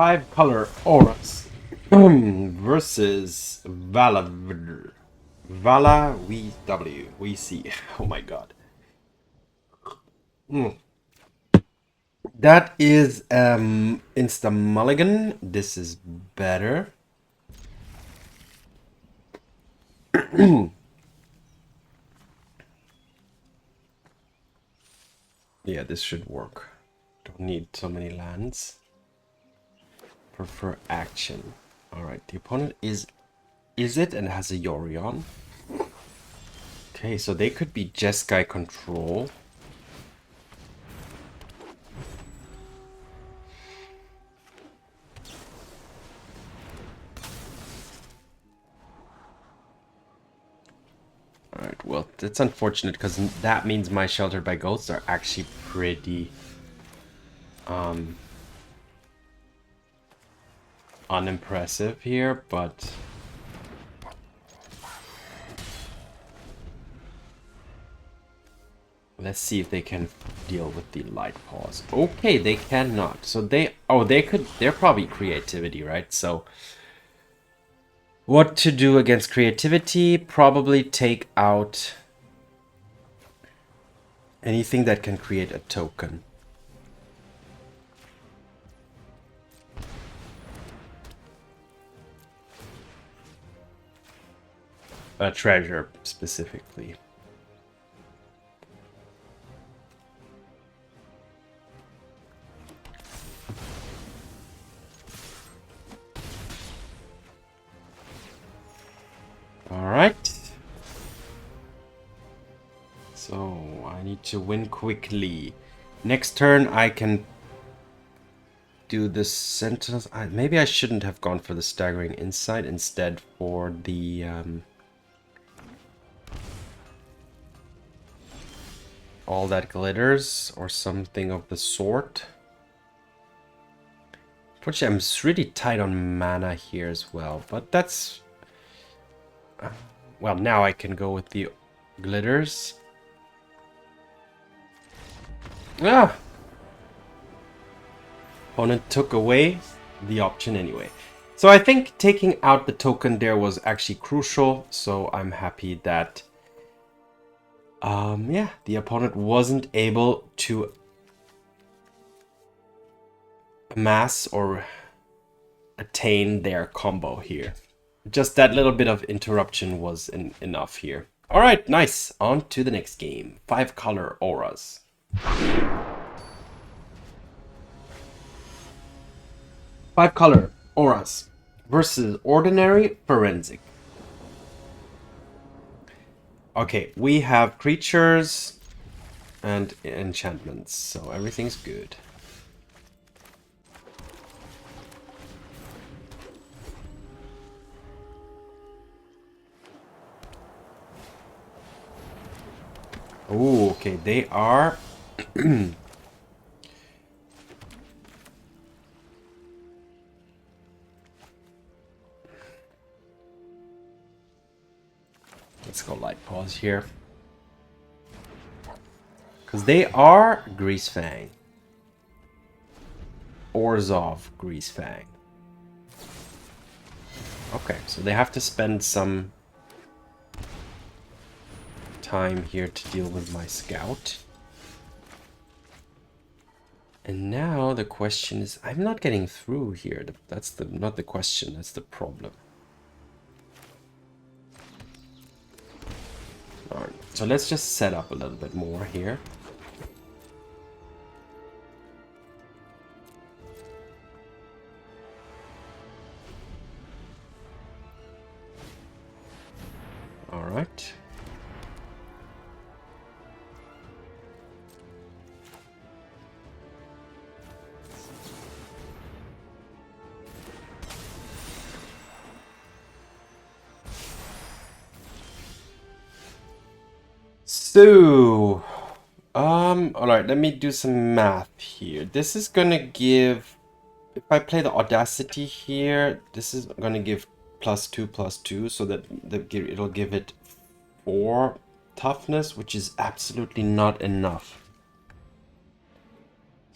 5-color auras versus Vala we see. Oh my god. That is insta mulligan. This is better. Yeah, this should work. Don't need so many lands. Prefer action. Alright, the opponent is it and has a Yorion. Okay, so they could be Jeskai control. Alright, well, it's unfortunate because that means my Sheltered by Ghosts are actually pretty unimpressive here, but let's see if they can deal with the Light-Paws. Okay, they cannot. So they're probably creativity, right? So what to do against creativity? Probably take out anything that can create a token. A treasure, specifically. Alright. So, I need to win quickly. Next turn, I can do the Sentinels. Maybe I shouldn't have gone for the Staggering Insight, instead for the all that glitters or something of the sort. Unfortunately, I'm really tight on mana here as well, but that's well, now I can go with the glitters. Ah! Opponent took away the option anyway. So I think taking out the token there was actually crucial, so I'm happy that yeah, the opponent wasn't able to amass or attain their combo here. Just that little bit of interruption was enough here. All right, nice. On to the next game. 5-color auras. 5-color auras versus ordinary forensic. Okay, we have creatures and enchantments, so everything's good. Oh, okay, they are let's go Light-Paws here. Because they are Greasefang. Orzhov Greasefang. Okay, so they have to spend some time here to deal with my scout. And now the question is, I'm not getting through here. That's not the question, that's the problem. Alright, so let's just set up a little bit more here. Alright. So, alright, let me do some math here. This is gonna give, if I play the Audacity here, this is gonna give +2/+2, so that it'll give it 4 toughness, which is absolutely not enough.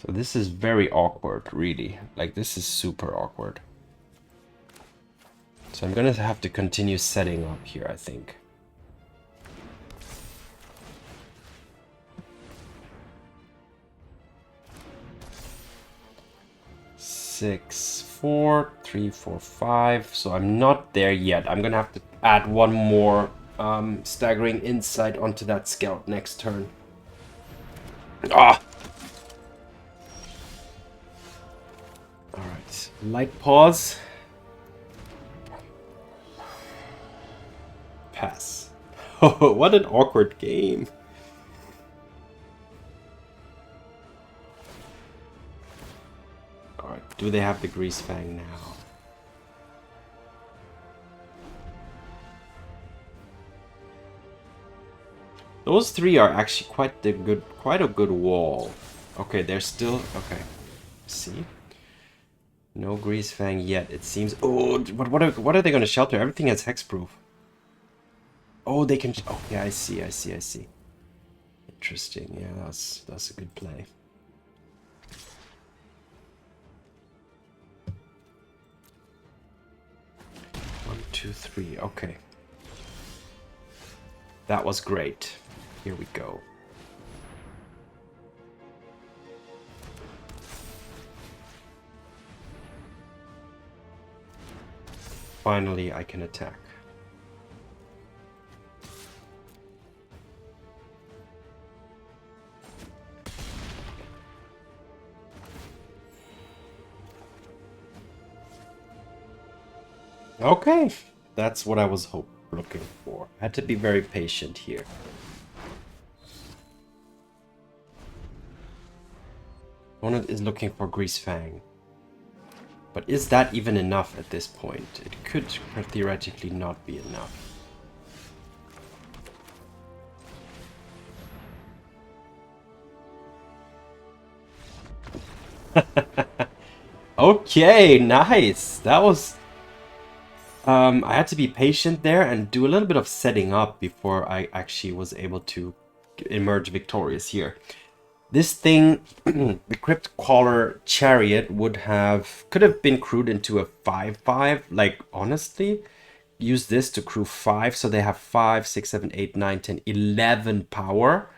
So this is very awkward, really. Like, this is super awkward. So I'm gonna have to continue setting up here, I think. Six, 4, 3, 4, 5. So I'm not there yet. I'm gonna have to add one more Staggering Insight onto that scout next turn. Ah! Alright. Light-Paws. Pass. Oh, what an awkward game. Alright, do they have the Grease Fang now? Those three are actually quite a good wall. Okay, they're still okay. See, no Grease Fang yet. It seems. Oh, what are they going to shelter? Everything has hexproof. Oh, they can. Oh, yeah, I see. Interesting. Yeah, that's a good play. One, two, three. Okay, that was great. Here we go. Finally, I can attack. Okay, that's what I was looking for. I had to be very patient here. Opponent is looking for Grease Fang. But is that even enough at this point? It could theoretically not be enough. Okay, nice. That was... I had to be patient there and do a little bit of setting up before I actually was able to emerge victorious here. This thing, the Crypt Caller Chariot could have been crewed into a 5/5. Like, honestly, use this to crew 5, so they have 5, 6, 7, 8, 9, 10, 11 power.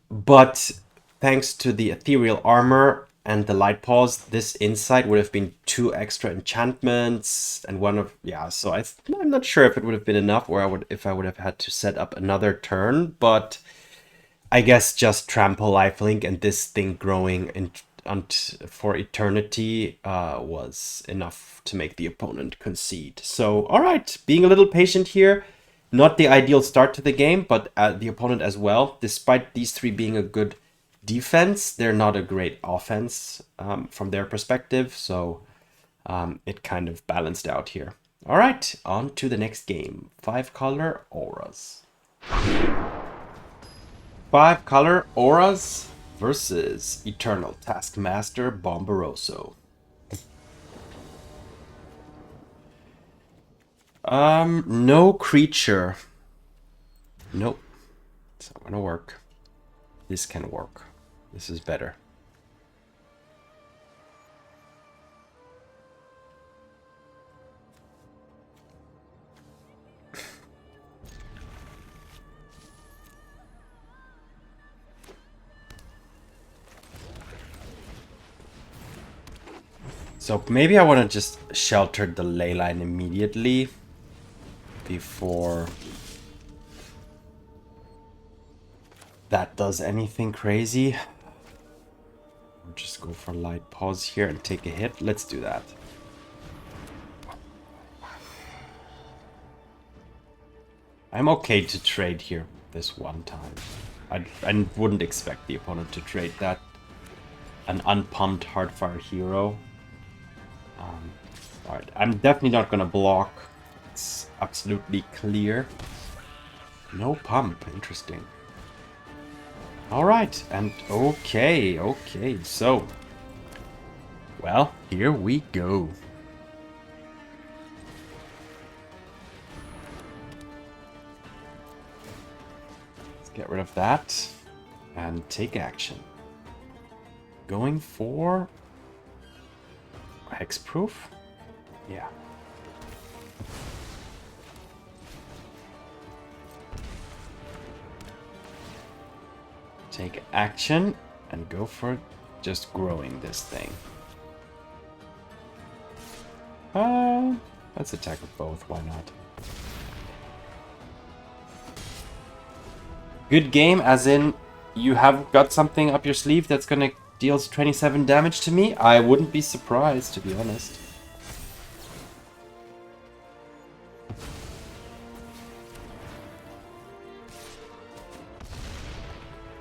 But thanks to the Ethereal Armor and the Light-Paws, this Insight would have been 2 extra enchantments and one of... Yeah, so I'm not sure if it would have been enough or if I would have had to set up another turn, but... I guess just trample lifelink and this thing growing for eternity was enough to make the opponent concede. So, alright, being a little patient here. Not the ideal start to the game, but the opponent as well. Despite these three being a good defense, they're not a great offense from their perspective. So, it kind of balanced out here. Alright, on to the next game. 5-color auras. 5-color auras versus Eternal Taskmaster Bomberoso. No creature. Nope. It's not gonna work. This can work. This is better. So maybe I want to just shelter the ley line immediately before that does anything crazy. I'll just go for Light-Paws here and take a hit. Let's do that. I'm okay to trade here this one time. I wouldn't expect the opponent to trade that. An unpumped Heartfire hero. Alright, I'm definitely not gonna block. It's absolutely clear. No pump, interesting. Alright, and okay, so... Well, here we go. Let's get rid of that and take action. going for hexproof. Yeah. Take action and go for just growing this thing. Let's attack with both, why not? Good game, as in you have got something up your sleeve that's gonna deal 27 damage to me? I wouldn't be surprised, to be honest.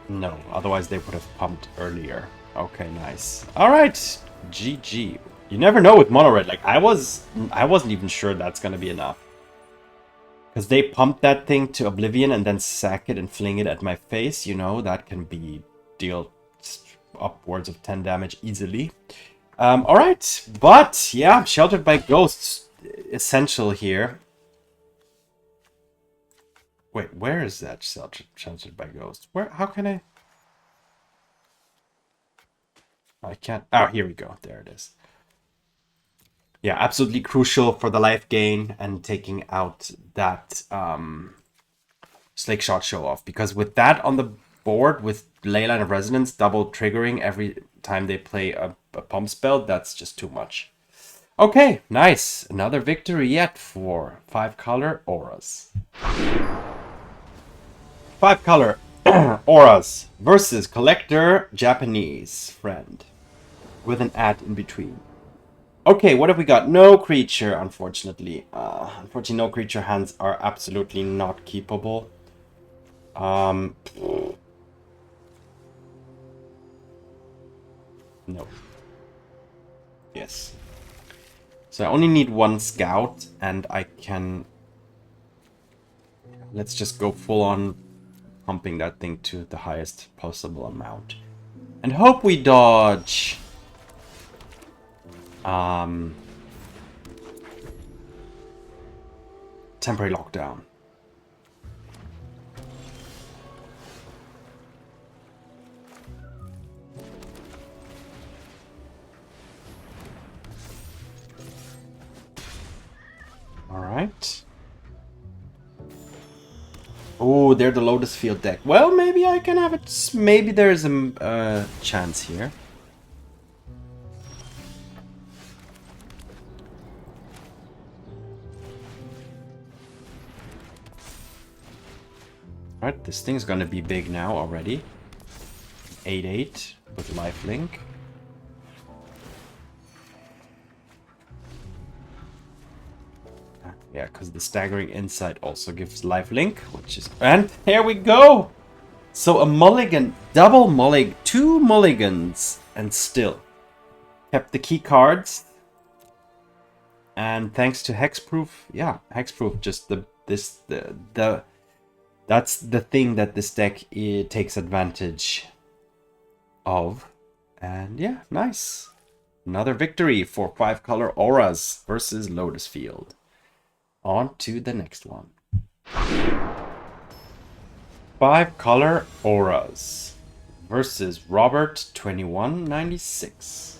No, otherwise they would have pumped earlier. Okay, nice. Alright, GG. You never know with mono red. Like, I wasn't even sure that's gonna be enough. Because they pumped that thing to oblivion and then sack it and fling it at my face, you know, that can be deal upwards of 10 damage easily. Alright, but yeah, Sheltered by Ghosts, essential here. Wait, where is that Sheltered by Ghosts? Where, how can I can't, oh, here we go, there it is. Yeah, absolutely crucial for the life gain and taking out that Slake Shot show off. Because with that on the board, with Leyline of Resonance double triggering every time they play a pump spell, that's just too much. Okay, nice. Another victory yet for 5-color auras. 5-color auras versus Collector Japanese friend with an ad in between. Okay, what have we got? No creature, unfortunately. Unfortunately, no creature hands are absolutely not keepable. No. Yes. So I only need 1 scout, and I can... Let's just go full on pumping that thing to the highest possible amount. And hope we dodge... temporary lockdown. All right. Oh, they're the Lotus Field deck. Well, maybe I can have it. Maybe there's a chance here. Alright, this thing's gonna be big now already. 8/8 with lifelink. Yeah, because the Staggering Insight also gives lifelink, which is... And here we go! So a mulligan, double mulligan, 2 mulligans, and still kept the key cards. And thanks to hexproof, yeah, hexproof, just that's the thing that this deck takes advantage of. And yeah, nice. Another victory for 5-color auras versus Lotus Field. On to the next one. 5-color auras versus Robert 2196.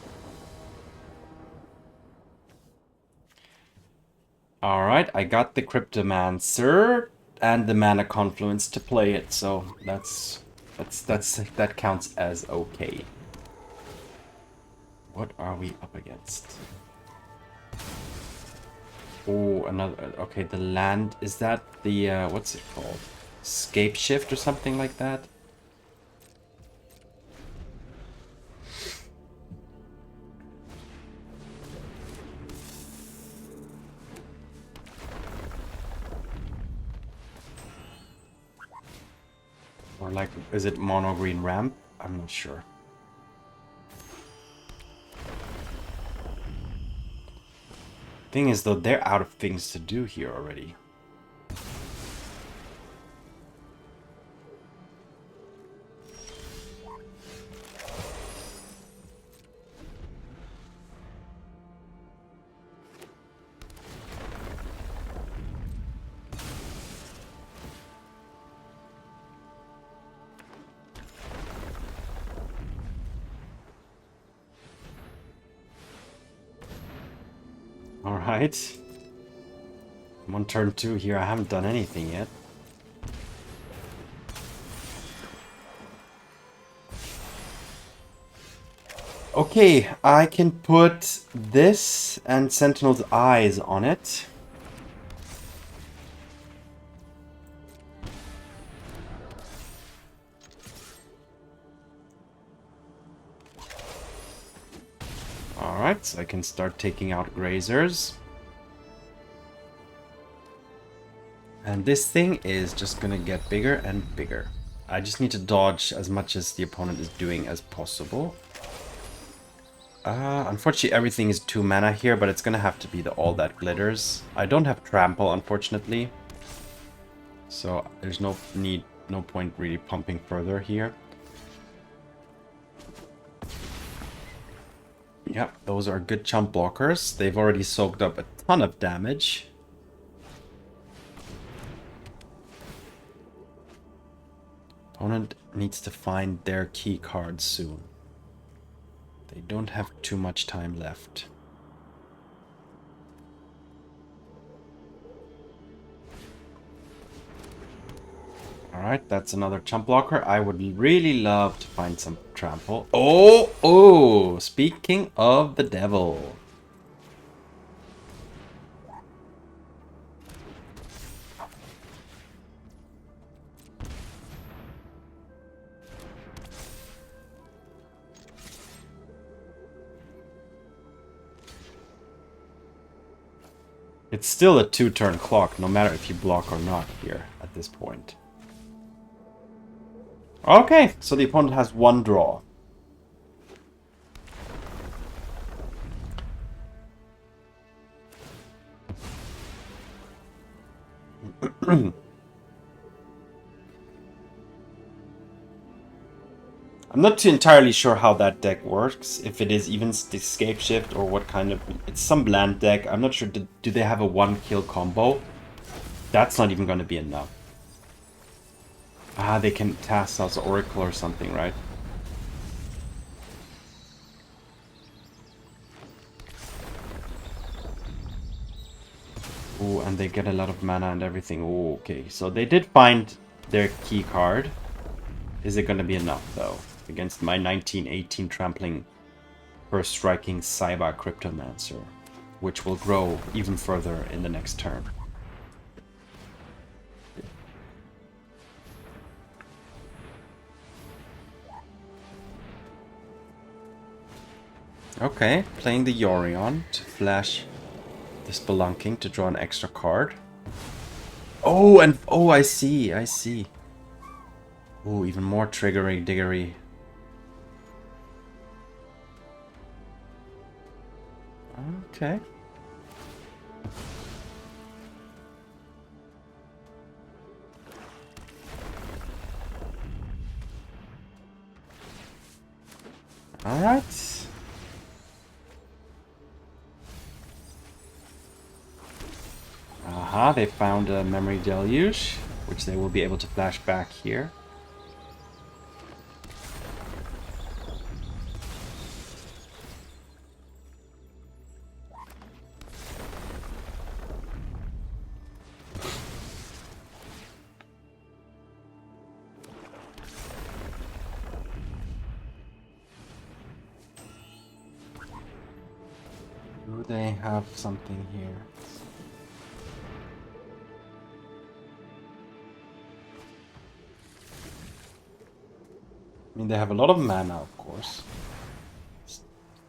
Alright, I got the Cryptomancer and the Mana Confluence to play it, so that counts as okay. What are we up against? Oh, another... Okay, the land... Is that the... what's it called? Scape Shift or something like that? Or like, is it mono green ramp? I'm not sure. Thing is though, they're out of things to do here already. Alright. I'm on turn 2 here. I haven't done anything yet. Okay, I can put this and Sentinel's eyes on it. Alright, so I can start taking out grazers. And this thing is just gonna get bigger and bigger. I just need to dodge as much as the opponent is doing as possible. Unfortunately, everything is 2 mana here, but it's gonna have to be the All That Glitters. I don't have Trample, unfortunately. So there's no point really pumping further here. Yep, those are good chump blockers. They've already soaked up a ton of damage. Opponent needs to find their key card soon. They don't have too much time left. Alright, that's another chump blocker. I would really love to find some trample. Oh, speaking of the devil. It's still a 2-turn clock, no matter if you block or not here at this point. Okay, so the opponent has 1 draw. I'm not too entirely sure how that deck works, if it is even escape shift or what kind of... It's some bland deck. I'm not sure. Do they have a 1-kill combo? That's not even going to be enough. Ah, they can cast out Oracle or something, right? Ooh, and they get a lot of mana and everything. Ooh, okay, so they did find their key card. Is it going to be enough, though? Against my 1918 trampling first striking Saiba Cryptomancer, which will grow even further in the next turn. Okay, playing the Yorion to flash the Spelunking to draw an extra card. Oh, and oh, I see. Oh, even more triggery diggery. Okay. All right. Aha, they found a Memory Deluge, which they will be able to flash back here. Do they have something here? I mean, they have a lot of mana, of course.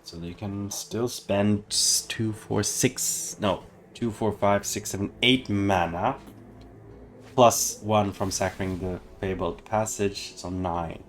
So they can still spend 2, 4, 6... No, 2, 4, 5, 6, 7, 8 mana. Plus 1 from sacring the Fabled Passage, so 9.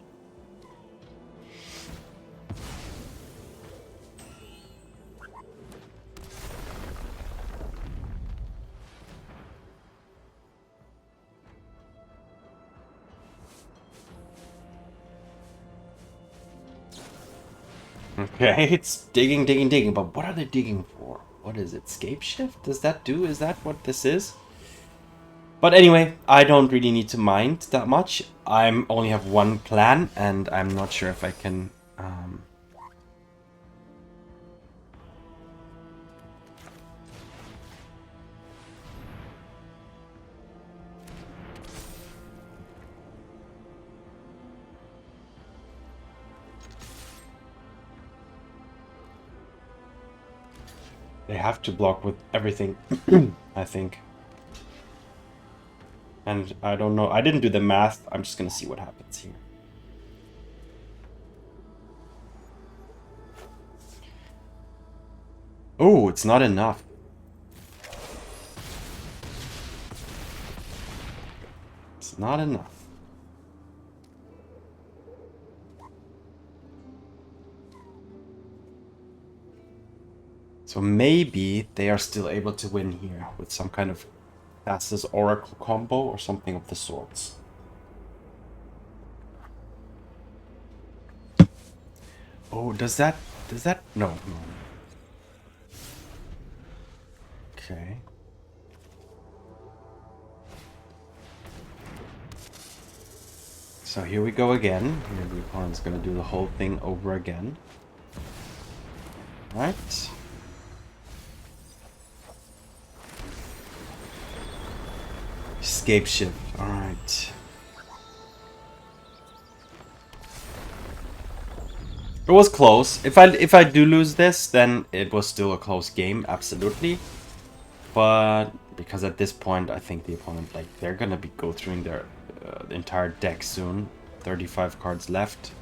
Okay, it's digging, but what are they digging for? What is it? Scape shift? Does that do? Is that what this is? But anyway, I don't really need to mind that much. I only have 1 plan, and I'm not sure if I can... They have to block with everything, I think. And I don't know. I didn't do the math. I'm just gonna see what happens here. Oh, it's not enough. It's not enough. So maybe they are still able to win here with some kind of Thassa's Oracle combo or something of the sorts. Oh, does that no, no. Okay. So here we go again. Here the opponent's gonna do the whole thing over again. Right. Escape ship. Alright. It was close. If I do lose this, then it was still a close game, absolutely. But because at this point, I think the opponent, like, they're gonna be go through their entire deck soon. 35 cards left.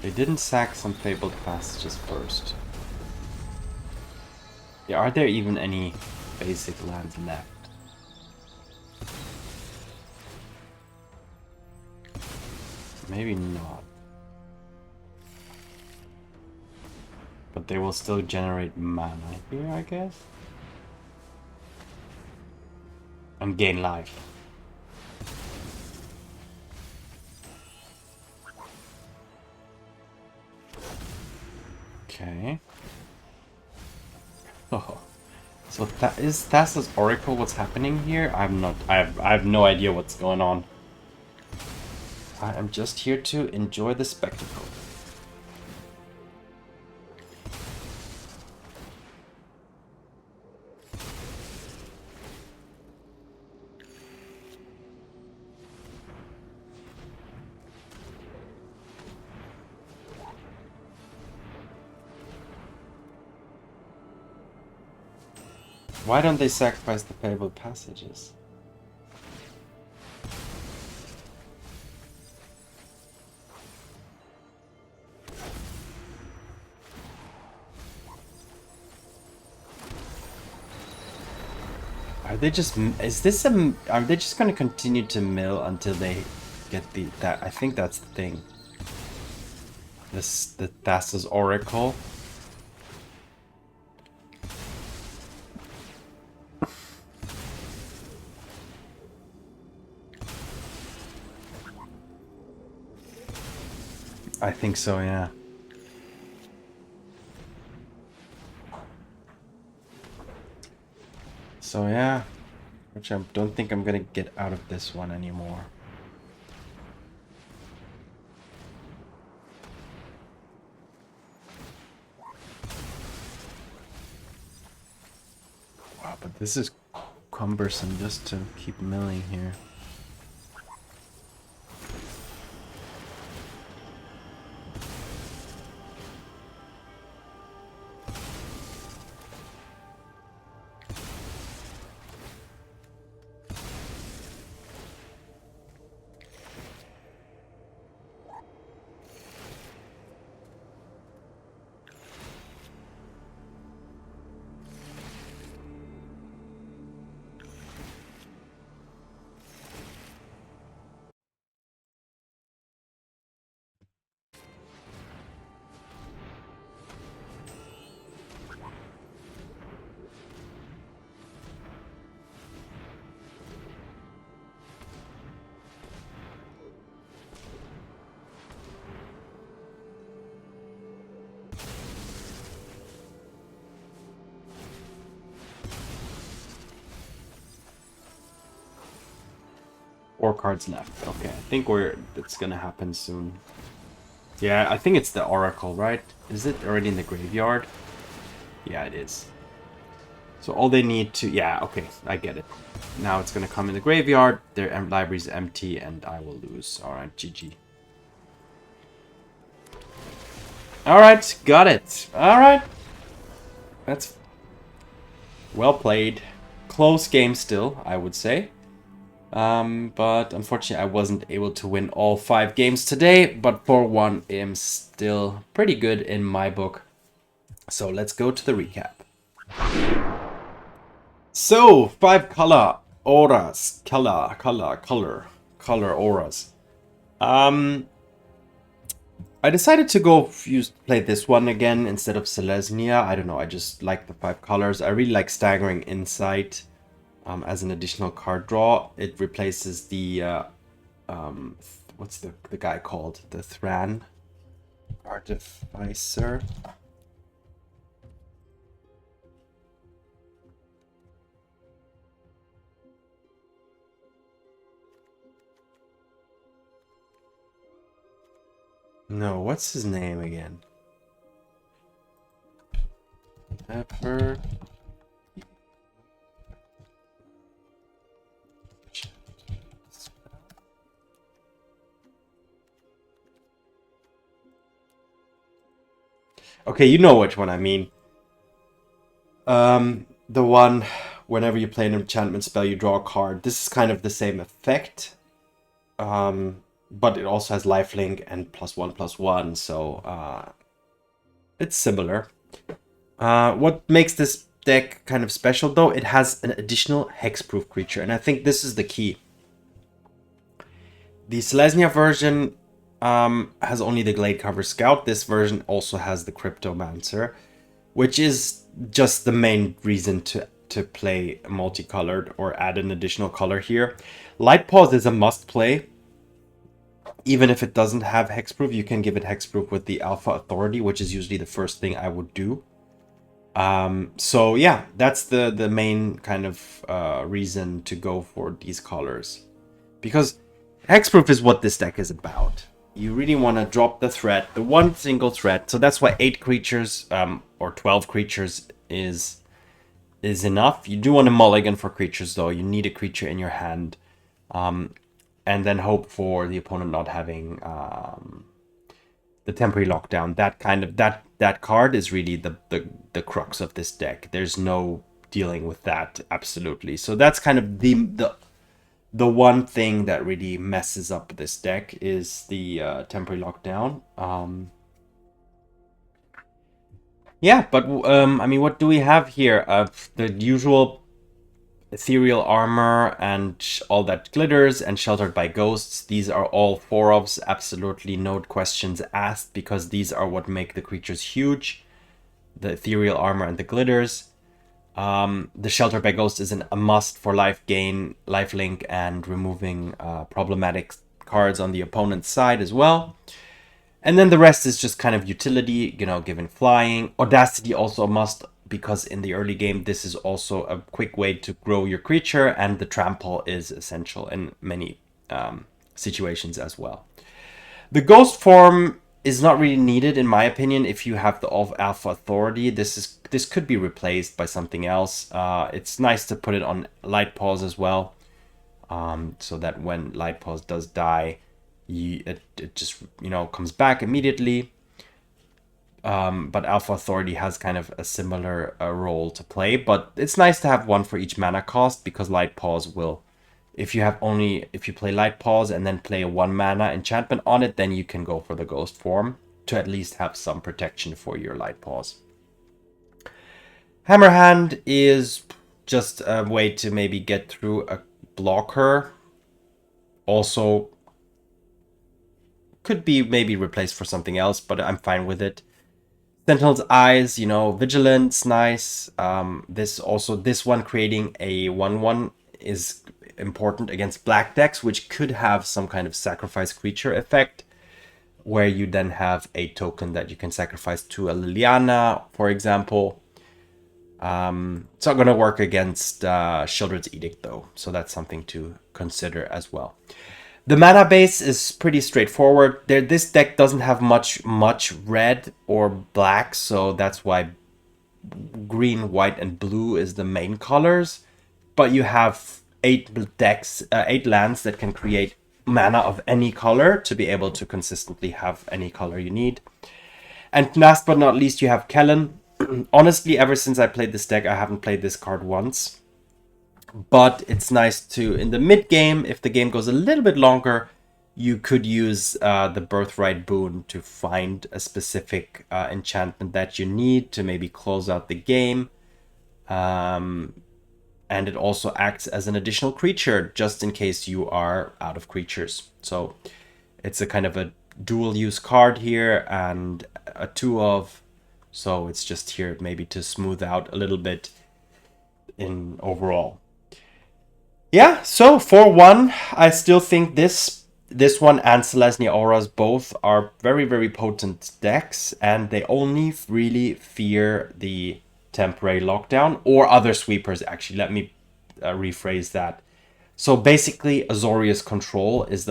They didn't sack some Fabled Passages first. Yeah, are there even any basic lands left? Maybe not. But they will still generate mana here, I guess? And gain life. Okay. Oh. So that is Thassa's Oracle what's happening here? I have no idea what's going on. I am just here to enjoy the spectacle. Why don't they sacrifice the Fabled Passages? Are they just are they just going to continue to mill until they get that I think that's the thing. The Thassa's Oracle. I think so, yeah. So yeah, which I don't think I'm gonna get out of this one anymore. Wow, but this is cumbersome just to keep milling here. Four cards left. Okay, I think it's gonna happen soon. Yeah, I think it's the Oracle, right? Is it already in the graveyard? Yeah, it is. So all they need to... Yeah, okay, I get it. Now it's going to come in the graveyard, their library's empty, and I will lose. Alright, GG. Alright, got it. Alright. That's well played. Close game still, I would say. But unfortunately I wasn't able to win all 5 games today, but 4-1 am still pretty good in my book. So let's go to the recap. So, 5 color auras. Color auras. I decided to play this one again instead of Selesnya. I don't know, I just like the 5 colors. I really like Staggering Insight as an additional card draw. It replaces the, what's the guy called? The Thran Artificer. No, what's his name again? Pepper. Okay, you know which one I mean. The one, whenever you play an enchantment spell, you draw a card. This is kind of the same effect. But it also has lifelink and +1/+1, so it's similar. What makes this deck kind of special, though, it has an additional hexproof creature, and I think this is the key. The Selesnya version has only the Gladecover Scout. This version also has the Cryptomancer, which is just the main reason to play multicolored or add an additional color here. Light-Paws is a must-play. Even if it doesn't have hexproof, you can give it hexproof with the Alpha Authority, which is usually the first thing I would do. So yeah, that's the main kind of reason to go for these colors. Because hexproof is what this deck is about. You really want to drop the threat, the one single threat. So that's why 8 creatures or 12 creatures is enough. You do want to mulligan for creatures, though. You need a creature in your hand. And then hope for the opponent not having the temporary lockdown. That card is really the crux of this deck. There's no dealing with that, absolutely. So that's kind of the one thing that really messes up this deck is the temporary lockdown. Yeah, but I mean, what do we have here? The usual Ethereal Armor and all that glitters and Sheltered by Ghosts. These are all 4-ofs, absolutely no questions asked, because these are what make the creatures huge. The Ethereal Armor and the glitters. The Sheltered by Ghosts is a must for life gain, lifelink, and removing problematic cards on the opponent's side as well. And then the rest is just kind of utility, you know, given flying. Audacity also a must, because in the early game, this is also a quick way to grow your creature, and the trample is essential in many situations as well. The Ghostform is not really needed, in my opinion, if you have the Alpha Authority. This could be replaced by something else. It's nice to put it on Light-Paws as well, so that when Light-Paws does die, it just, you know, comes back immediately. But Alpha Authority has kind of a similar role to play, but it's nice to have one for each mana cost, because Light-Paws will, if you play Light-Paws and then play a 1 mana enchantment on it, then you can go for the Ghostform to at least have some protection for your Light-Paws. Hammerhand is just a way to maybe get through a blocker. Also could be maybe replaced for something else, but I'm fine with it. Sentinel's Eyes, you know, Vigilance, nice. This one creating a 1/1 is important against black decks, which could have some kind of sacrifice creature effect, where you then have a token that you can sacrifice to a Liliana, for example. It's not going to work against Sheoldred's Edict, though, so that's something to consider as well. The mana base is pretty straightforward. This deck doesn't have much red or black, so that's why green, white, and blue is the main colors. But you have 8 lands that can create mana of any color to be able to consistently have any color you need. And last but not least, you have Kellan. Honestly, ever since I played this deck, I haven't played this card once. But it's nice to, in the mid game, if the game goes a little bit longer, you could use the Birthright Boon to find a specific enchantment that you need to maybe close out the game. And it also acts as an additional creature just in case you are out of creatures. So it's a kind of a dual use card here and a 2-of. So it's just here maybe to smooth out a little bit in overall. Yeah, so 4-1, I still think this one and Selesnya Auras both are very, very potent decks, and they only really fear the temporary lockdown or other sweepers. Actually, let me rephrase that. So basically, Azorius Control is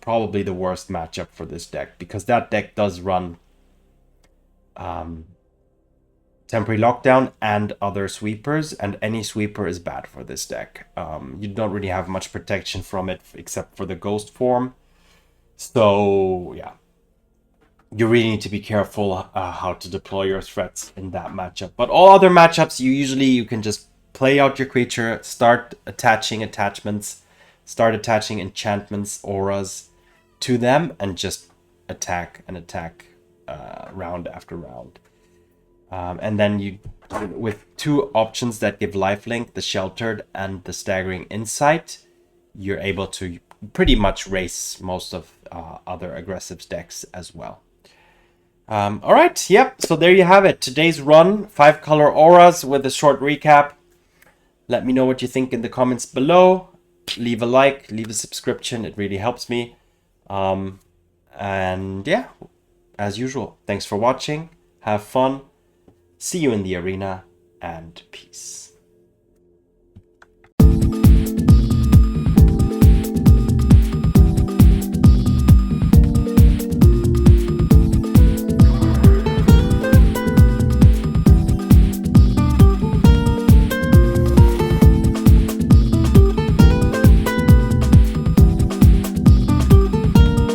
probably the worst matchup for this deck, because that deck does run temporary lockdown and other sweepers, and any sweeper is bad for this deck. You don't really have much protection from it except for the Ghostform. So yeah, you really need to be careful how to deploy your threats in that matchup. But all other matchups, you can just play out your creature, start attaching attachments, start attaching enchantments, auras to them, and just attack and attack round after round. And then you, with 2 options that give lifelink, the Sheltered and the Staggering Insight, you're able to pretty much race most of other aggressive decks as well. All right, yep, so there you have it. Today's run, 5 color auras with a short recap. Let me know what you think in the comments below. Leave a like, leave a subscription, it really helps me. And yeah, as usual, thanks for watching, have fun. See you in the arena, and peace.